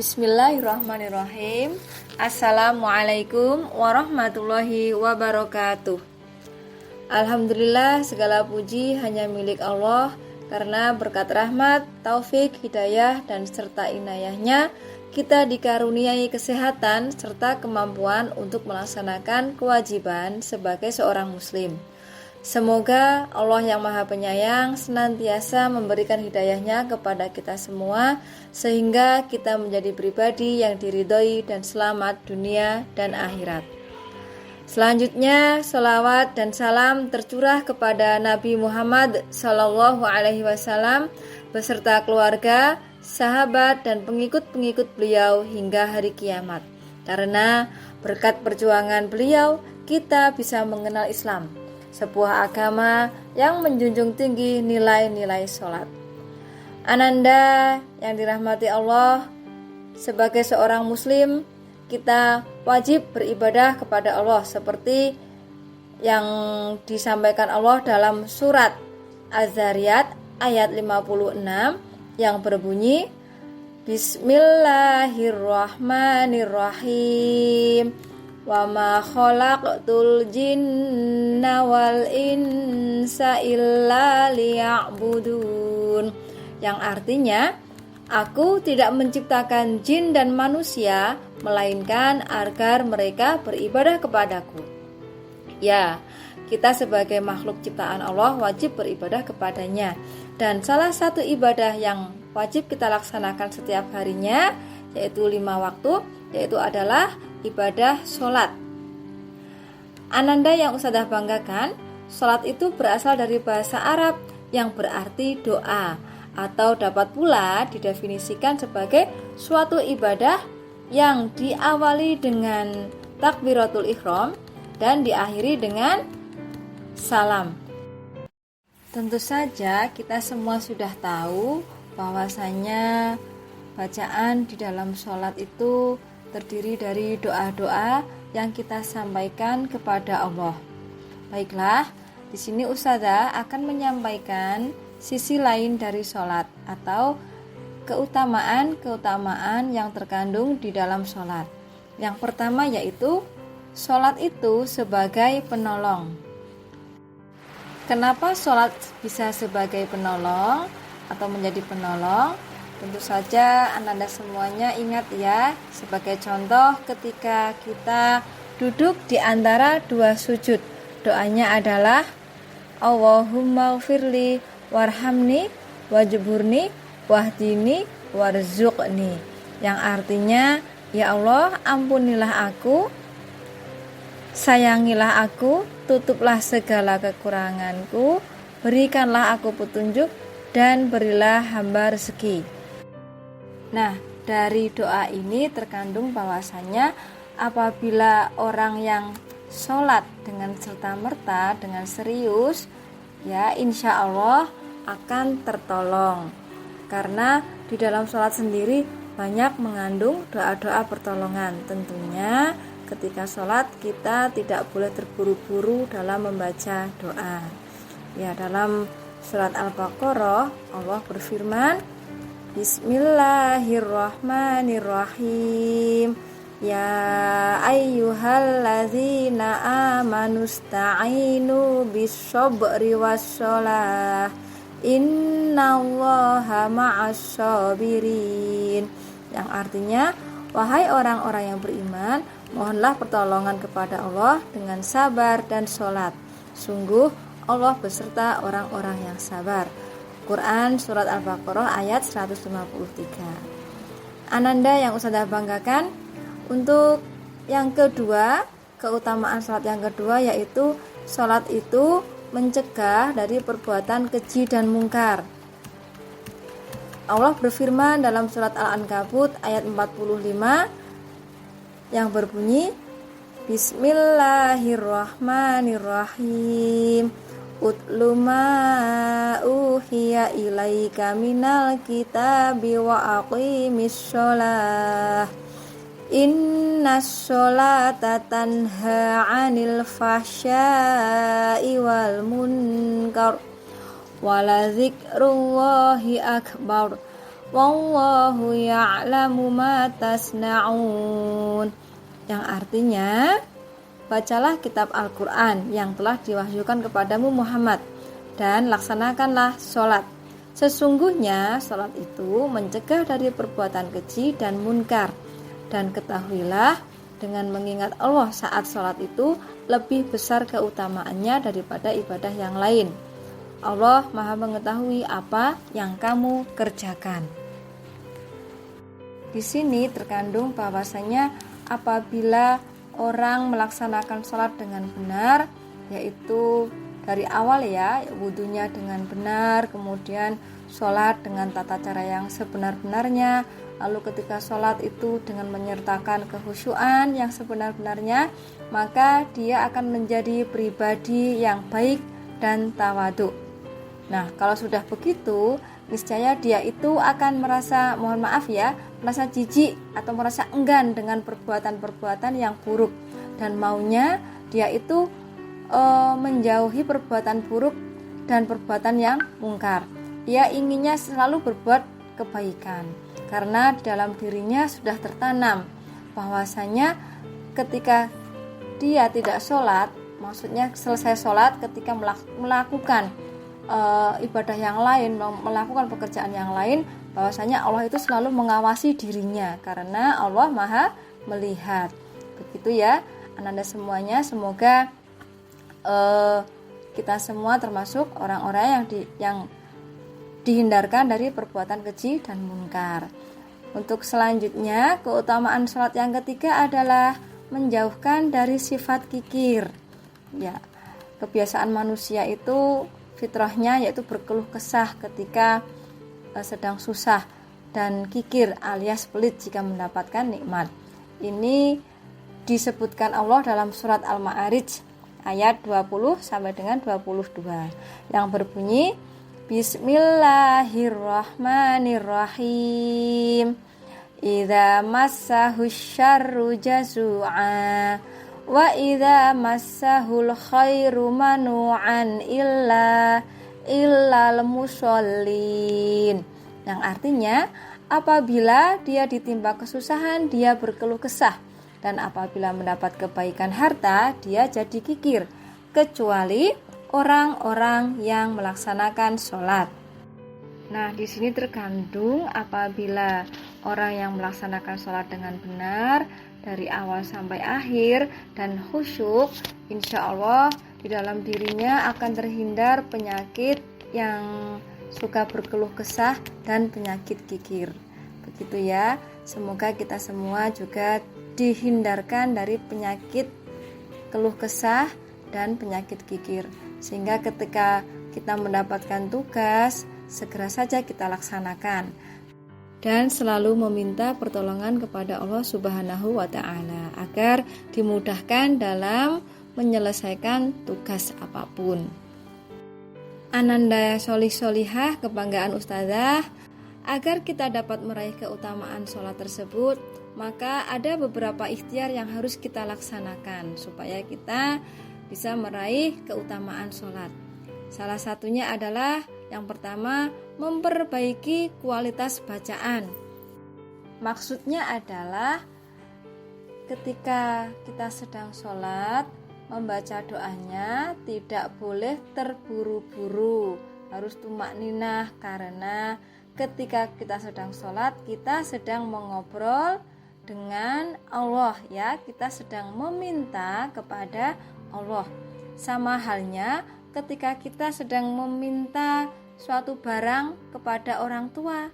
Bismillahirrahmanirrahim. Assalamualaikum warahmatullahi wabarakatuh. Alhamdulillah, segala puji hanya milik Allah, karena berkat rahmat, taufik, hidayah, dan serta inayahnya kita dikaruniai kesehatan serta kemampuan untuk melaksanakan kewajiban sebagai seorang muslim. Semoga Allah yang Maha Penyayang senantiasa memberikan hidayahnya kepada kita semua, sehingga kita menjadi pribadi yang diridhoi dan selamat dunia dan akhirat. Selanjutnya, salawat dan salam tercurah kepada Nabi Muhammad SAW beserta keluarga, sahabat, dan pengikut-pengikut beliau hingga hari kiamat. Karena berkat perjuangan beliau, kita bisa mengenal Islam, sebuah agama yang menjunjung tinggi nilai-nilai sholat. Ananda yang dirahmati Allah, sebagai seorang muslim, kita wajib beribadah kepada Allah seperti yang disampaikan Allah dalam surat Az-Zariyat ayat 56 yang berbunyi, Bismillahirrahmanirrahim. Wa ma khalaqtul jinna wal insa illa liya'budun, yang artinya, aku tidak menciptakan jin dan manusia melainkan agar mereka beribadah kepadaku. Ya, kita sebagai makhluk ciptaan Allah wajib beribadah kepadanya, dan salah satu ibadah yang wajib kita laksanakan setiap harinya, yaitu 5 waktu, yaitu adalah ibadah sholat. Ananda yang Ustadzah banggakan, sholat itu berasal dari bahasa Arab yang berarti doa, atau dapat pula didefinisikan sebagai suatu ibadah yang diawali dengan takbiratul ihram dan diakhiri dengan salam. Tentu saja kita semua sudah tahu bahwasanya bacaan di dalam sholat itu terdiri dari doa-doa yang kita sampaikan kepada Allah. Baiklah, di sini Ustadzah akan menyampaikan sisi lain dari sholat atau keutamaan-keutamaan yang terkandung di dalam sholat. Yang pertama yaitu sholat itu sebagai penolong. Kenapa sholat bisa sebagai penolong atau menjadi penolong? Tentu saja Anda semuanya ingat ya, sebagai contoh ketika kita duduk di antara dua sujud, doanya adalah Allahumma gfirli warhamni wajburni wahdini warzuqni, yang artinya, ya Allah, ampunilah aku, sayangilah aku, tutuplah segala kekuranganku, berikanlah aku petunjuk, dan berilah hamba rezeki. Nah, dari doa ini terkandung bahwasanya apabila orang yang sholat dengan serta-merta, dengan serius, ya insya Allah akan tertolong. Karena di dalam sholat sendiri banyak mengandung doa-doa pertolongan. Tentunya ketika sholat kita tidak boleh terburu-buru dalam membaca doa. Ya, dalam surat Al-Baqarah Allah berfirman, Bismillahirrahmanirrahim. Ya ayyuhalladzina amanu sta'inu bis-sabri was-shalah. Innallaha ma'as-sabirin. Yang artinya, wahai orang-orang yang beriman, mohonlah pertolongan kepada Allah dengan sabar dan sholat. Sungguh Allah beserta orang-orang yang sabar. Quran Surat Al-Baqarah ayat 153. Ananda yang Ustadzah banggakan, untuk yang kedua, keutamaan sholat yang kedua yaitu sholat itu mencegah dari perbuatan keji dan mungkar. Allah berfirman dalam surat Al-Ankabut ayat 45 yang berbunyi, Bismillahirrahmanirrahim. Utlu ma uhiya ilaika minal kitabi wa aqimis sholah. Innas sholata tanha 'anil fahsya'i wal munkar wa la dzikrullahi akbar wallahu ya'lamu ma tasna'un. Yang artinya, bacalah kitab Al-Quran yang telah diwahyukan kepadamu Muhammad dan laksanakanlah sholat. Sesungguhnya sholat itu mencegah dari perbuatan keji dan munkar. Dan ketahuilah, dengan mengingat Allah saat sholat itu lebih besar keutamaannya daripada ibadah yang lain. Allah Maha mengetahui apa yang kamu kerjakan. Di sini terkandung bahwasanya apabila orang melaksanakan sholat dengan benar, yaitu dari awal ya, wudunya dengan benar, kemudian sholat dengan tata cara yang sebenar-benarnya, lalu ketika sholat itu dengan menyertakan kehusyuan yang sebenar-benarnya, maka dia akan menjadi pribadi yang baik dan tawadhu. Nah, kalau sudah begitu, niscaya dia itu akan merasa, mohon maaf ya, merasa jijik atau merasa enggan dengan perbuatan-perbuatan yang buruk, dan maunya dia itu menjauhi perbuatan buruk dan perbuatan yang mungkar. Ia inginnya selalu berbuat kebaikan, karena di dalam dirinya sudah tertanam bahwasanya ketika dia tidak sholat, maksudnya selesai sholat, ketika melakukan ibadah yang lain, melakukan pekerjaan yang lain, bahwasanya Allah itu selalu mengawasi dirinya yang Allah Maha melihat. Begitu ya, Ananda semuanya, semoga kita semua termasuk orang-orang yang dihindarkan dari perbuatan keji dan munkar. Untuk selanjutnya, keutamaan sholat yang ketiga adalah menjauhkan dari sifat kikir. Ya, kebiasaan manusia itu fitrahnya yaitu berkeluh kesah ketika sedang susah dan kikir alias pelit jika mendapatkan nikmat. Ini disebutkan Allah dalam surat Al-Ma'arij ayat 20 sampai dengan 22 yang berbunyi Bismillahirrahmanirrahim. Idza massahu syarru jazu'a wa idza massahul khairu manu'an illal musallin. Yang artinya, apabila dia ditimpa kesusahan, dia berkeluh kesah, dan apabila mendapat kebaikan harta, dia jadi kikir, kecuali orang-orang yang melaksanakan sholat. Nah, di sini terkandung apabila orang yang melaksanakan sholat dengan benar dari awal sampai akhir dan khusyuk, insya Allah di dalam dirinya akan terhindar penyakit yang suka berkeluh kesah dan penyakit kikir. Begitu ya, semoga kita semua juga dihindarkan dari penyakit keluh kesah dan penyakit kikir, sehingga ketika kita mendapatkan tugas segera saja kita laksanakan dan selalu meminta pertolongan kepada Allah Subhanahu wa Ta'ala agar dimudahkan dalam menyelesaikan tugas apapun. Ananda solih-solihah, kebanggaan Ustazah, agar kita dapat meraih keutamaan sholat tersebut, maka ada beberapa ikhtiar yang harus kita laksanakan supaya kita bisa meraih keutamaan sholat. Salah satunya adalah yang pertama, memperbaiki kualitas bacaan. Maksudnya adalah ketika kita sedang sholat, membaca doanya tidak boleh terburu-buru, harus tumakninah, karena ketika kita sedang sholat, kita sedang mengobrol dengan Allah ya, kita sedang meminta kepada Allah. Sama halnya ketika kita sedang meminta suatu barang kepada orang tua,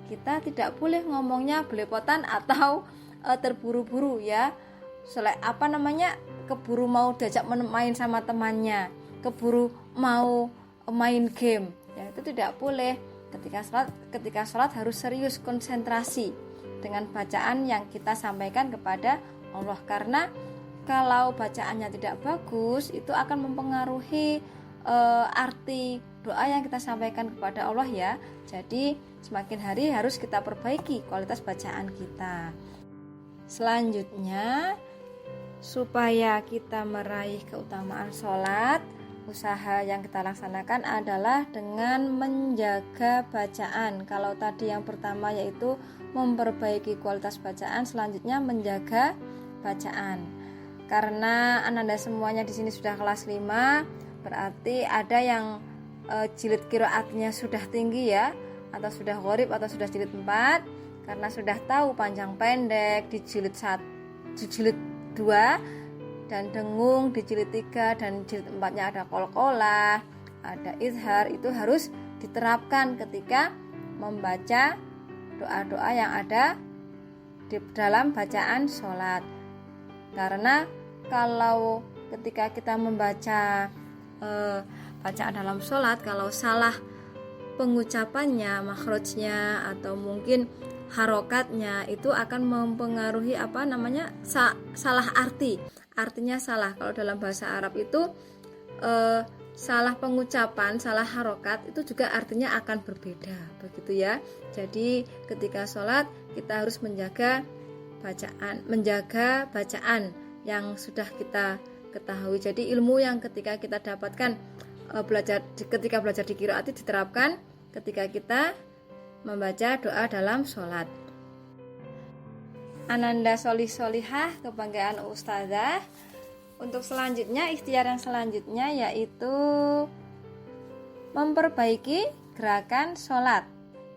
kita tidak boleh ngomongnya belepotan atau terburu-buru ya. Keburu mau diajak main sama temannya, keburu mau main game. Ya, itu tidak boleh. Ketika sholat harus serius, konsentrasi dengan bacaan yang kita sampaikan kepada Allah, karena kalau bacaannya tidak bagus itu akan mempengaruhi arti doa yang kita sampaikan kepada Allah ya. Jadi semakin hari harus kita perbaiki kualitas bacaan kita. Selanjutnya, supaya kita meraih keutamaan sholat, usaha yang kita laksanakan adalah dengan menjaga bacaan. Kalau tadi yang pertama yaitu memperbaiki kualitas bacaan, selanjutnya menjaga bacaan. Karena Ananda semuanya di sini sudah kelas 5, berarti ada yang jilid qiraatnya sudah tinggi ya, atau sudah gharib atau sudah jilid 4, karena sudah tahu panjang pendek di jilid 1, di jilid 2, dan dengung di jilid 3, dan jilid 4-nya ada qalqalah, ada izhar. Itu harus diterapkan ketika membaca doa-doa yang ada di dalam bacaan sholat. Karena kalau ketika kita membaca bacaan dalam sholat, kalau salah pengucapannya, makhrajnya, atau mungkin harokatnya, itu akan mempengaruhi salah arti. Artinya salah. Kalau dalam bahasa Arab itu salah pengucapan, salah harokat itu juga artinya akan berbeda, begitu ya. Jadi ketika sholat kita harus menjaga bacaan yang sudah kita ketahui. Jadi ilmu yang ketika kita dapatkan ketika belajar di qiraat diterapkan ketika kita membaca doa dalam sholat. Ananda Solih Solihah, kebanggaan Ustazah. Untuk selanjutnya, ikhtiar yang selanjutnya yaitu memperbaiki gerakan sholat.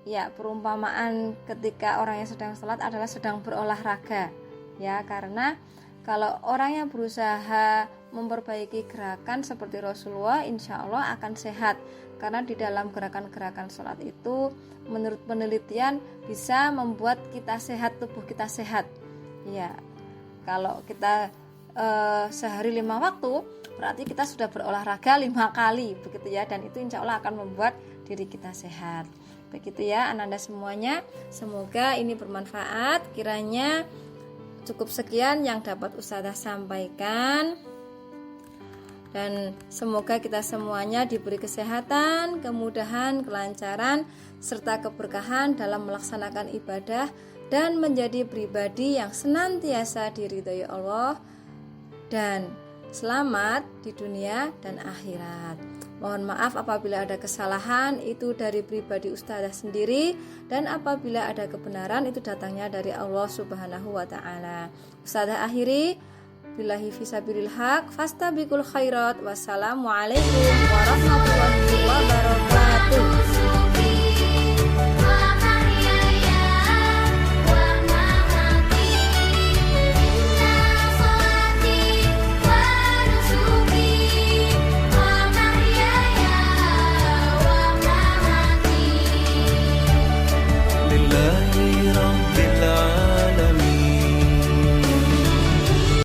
Ya, perumpamaan ketika orang yang sedang sholat adalah sedang berolahraga. Ya, karena kalau orang yang berusaha memperbaiki gerakan seperti Rasulullah, insya Allah akan sehat. Karena di dalam gerakan-gerakan sholat itu menurut penelitian bisa membuat kita sehat, tubuh kita sehat. Ya, kalau kita sehari 5 waktu, berarti kita sudah berolahraga 5 kali, begitu ya. Dan itu insya Allah akan membuat diri kita sehat. Begitu ya Ananda semuanya. Semoga ini bermanfaat. Kiranya cukup sekian yang dapat Ustazah sampaikan. Dan semoga kita semuanya diberi kesehatan, kemudahan, kelancaran, serta keberkahan dalam melaksanakan ibadah dan menjadi pribadi yang senantiasa diridhoi Allah dan selamat di dunia dan akhirat. Mohon maaf apabila ada kesalahan, itu dari pribadi Ustazah sendiri, dan apabila ada kebenaran itu datangnya dari Allah Subhanahu wa taala. Ustazah akhiri, billahi fisabilil haq, fastabiqul khairat. Wassalamualaikum warahmatullahi wabarakatuh.